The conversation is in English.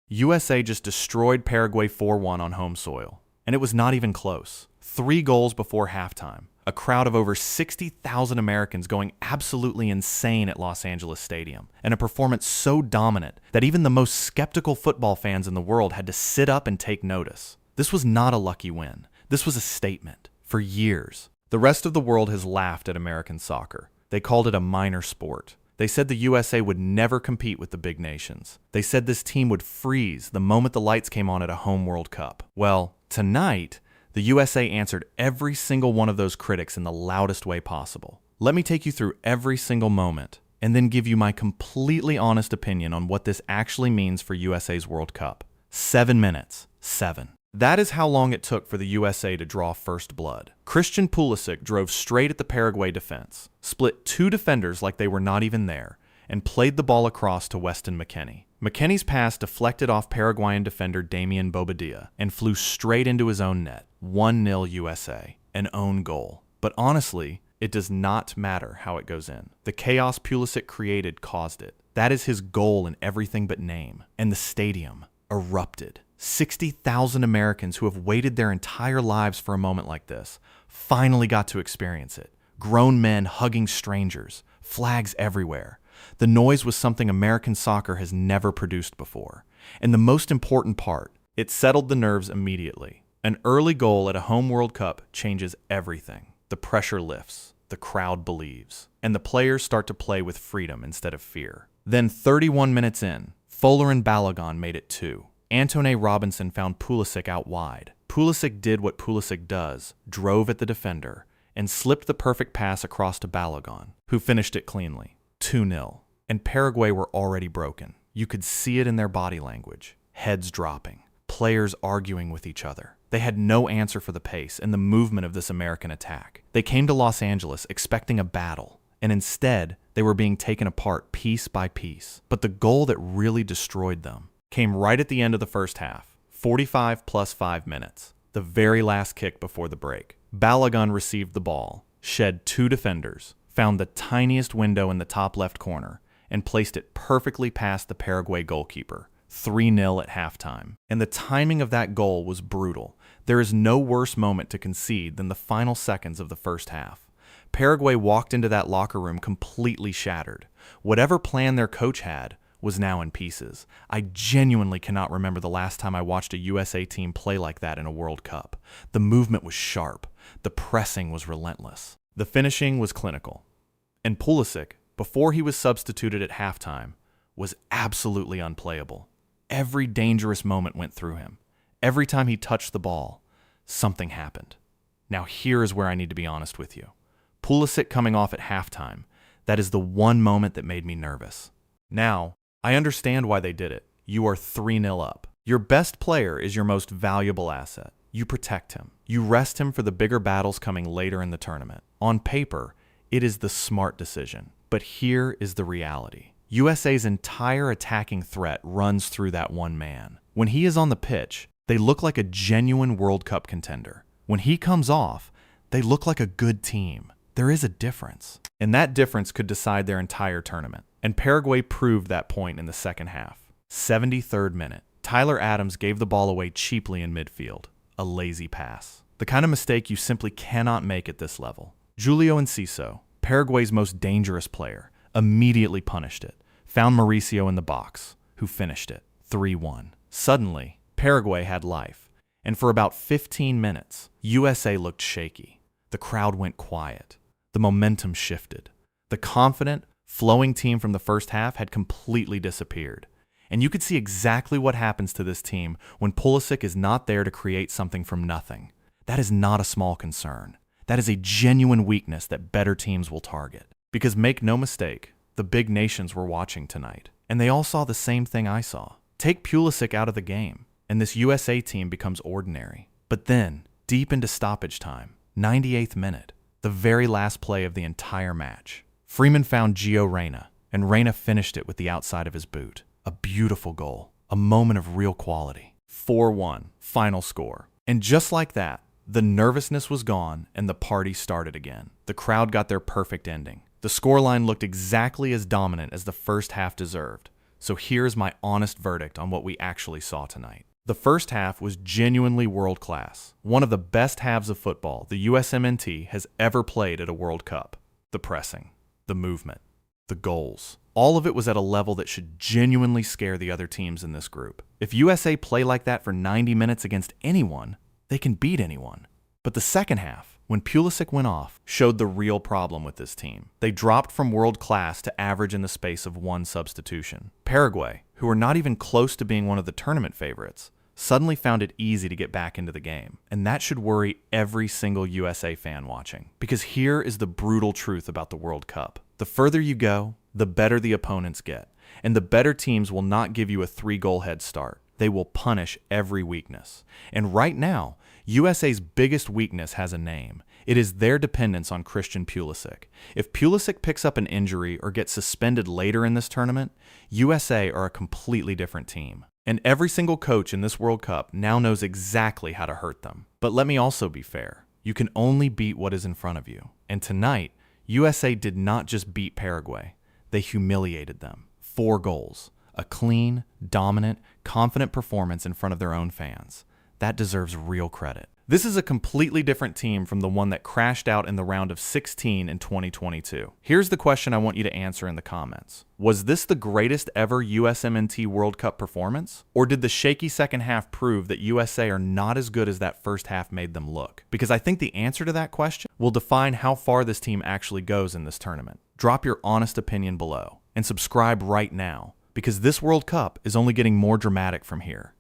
USA just destroyed Paraguay 4-1 on home soil. And it was not even close. 3 goals before halftime. A crowd of over 60,000 Americans going absolutely insane at Los Angeles Stadium. And a performance so dominant that even the most skeptical football fans in the world had to sit up and take notice. This was not a lucky win. This was a statement. For years, the rest of the world has laughed at American soccer. They called it a minor sport. They said the USA would never compete with the big nations. They said this team would freeze the moment the lights came on at a home World Cup. Well, tonight, the USA answered every single one of those critics in the loudest way possible. Let me take you through every single moment and then give you my completely honest opinion on what this actually means for USA's World Cup. 7 minutes. 7. That is how long it took for the USA to draw first blood. Christian Pulisic drove straight at the Paraguay defense, split 2 defenders like they were not even there, and played the ball across to Weston McKennie. McKennie's pass deflected off Paraguayan defender Damian Bobadilla and flew straight into his own net. 1-0 USA, an own goal. But honestly, it does not matter how it goes in. The chaos Pulisic created caused it. That is his goal in everything but name. And the stadium erupted. 60,000 Americans who have waited their entire lives for a moment like this finally got to experience it. Grown men hugging strangers, flags everywhere. The noise was something American soccer has never produced before. And the most important part, it settled the nerves immediately. An early goal at a home World Cup changes everything. The pressure lifts, the crowd believes, and the players start to play with freedom instead of fear. Then 31 minutes in, Folarin Balogun made it 2. Antone Robinson found Pulisic out wide. Pulisic did what Pulisic does, drove at the defender, and slipped the perfect pass across to Balogun, who finished it cleanly. 2-0. And Paraguay were already broken. You could see it in their body language. Heads dropping. Players arguing with each other. They had no answer for the pace and the movement of this American attack. They came to Los Angeles expecting a battle, and instead, they were being taken apart piece by piece. But the goal that really destroyed them came right at the end of the first half, 45 plus 5 minutes, the very last kick before the break. Balogun received the ball, shed 2 defenders, found the tiniest window in the top left corner, and placed it perfectly past the Paraguay goalkeeper, 3-0 at halftime. And the timing of that goal was brutal. There is no worse moment to concede than the final seconds of the first half. Paraguay walked into that locker room completely shattered. Whatever plan their coach had was now in pieces. I genuinely cannot remember the last time I watched a USA team play like that in a World Cup. The movement was sharp. The pressing was relentless. The finishing was clinical. And Pulisic, before he was substituted at halftime, was absolutely unplayable. Every dangerous moment went through him. Every time he touched the ball, something happened. Now here is where I need to be honest with you. Pulisic coming off at halftime, that is the one moment that made me nervous. Now, I understand why they did it. You are 3-0 up. Your best player is your most valuable asset. You protect him. You rest him for the bigger battles coming later in the tournament. On paper, it is the smart decision. But here is the reality. USA's entire attacking threat runs through that one man. When he is on the pitch, they look like a genuine World Cup contender. When he comes off, they look like a good team. There is a difference. And that difference could decide their entire tournament. And Paraguay proved that point in the second half. 73rd minute. Tyler Adams gave the ball away cheaply in midfield. A lazy pass. The kind of mistake you simply cannot make at this level. Julio Enciso, Paraguay's most dangerous player, immediately punished it. Found Mauricio in the box, who finished it. 3-1. Suddenly, Paraguay had life. And for about 15 minutes, USA looked shaky. The crowd went quiet. The momentum shifted. The confident, flowing team from the first half had completely disappeared. And you could see exactly what happens to this team when Pulisic is not there to create something from nothing. That is not a small concern. That is a genuine weakness that better teams will target. Because make no mistake, the big nations were watching tonight. And they all saw the same thing I saw. Take Pulisic out of the game, and this USA team becomes ordinary. But then, deep into stoppage time, 98th minute, the very last play of the entire match, Freeman found Gio Reyna, and Reyna finished it with the outside of his boot. A beautiful goal. A moment of real quality. 4-1, final score. And just like that, the nervousness was gone and the party started again. The crowd got their perfect ending. The scoreline looked exactly as dominant as the first half deserved. So here's my honest verdict on what we actually saw tonight. The first half was genuinely world class. One of the best halves of football the USMNT has ever played at a World Cup. The pressing, the movement, the goals. All of it was at a level that should genuinely scare the other teams in this group. If USA play like that for 90 minutes against anyone, they can beat anyone. But the second half, when Pulisic went off, showed the real problem with this team. They dropped from world class to average in the space of one substitution. Paraguay, who were not even close to being one of the tournament favorites, suddenly found it easy to get back into the game. And that should worry every single USA fan watching. Because here is the brutal truth about the World Cup. The further you go, the better the opponents get. And the better teams will not give you a 3-goal head start. They will punish every weakness. And right now, USA's biggest weakness has a name. It is their dependence on Christian Pulisic. If Pulisic picks up an injury or gets suspended later in this tournament, USA are a completely different team. And every single coach in this World Cup now knows exactly how to hurt them. But let me also be fair. You can only beat what is in front of you. And tonight, USA did not just beat Paraguay. They humiliated them. 4 goals. A clean, dominant, confident performance in front of their own fans. That deserves real credit. This is a completely different team from the one that crashed out in the round of 16 in 2022. Here's the question I want you to answer in the comments. Was this the greatest ever USMNT World Cup performance? Or did the shaky second half prove that USA are not as good as that first half made them look? Because I think the answer to that question will define how far this team actually goes in this tournament. Drop your honest opinion below and subscribe right now, because this World Cup is only getting more dramatic from here.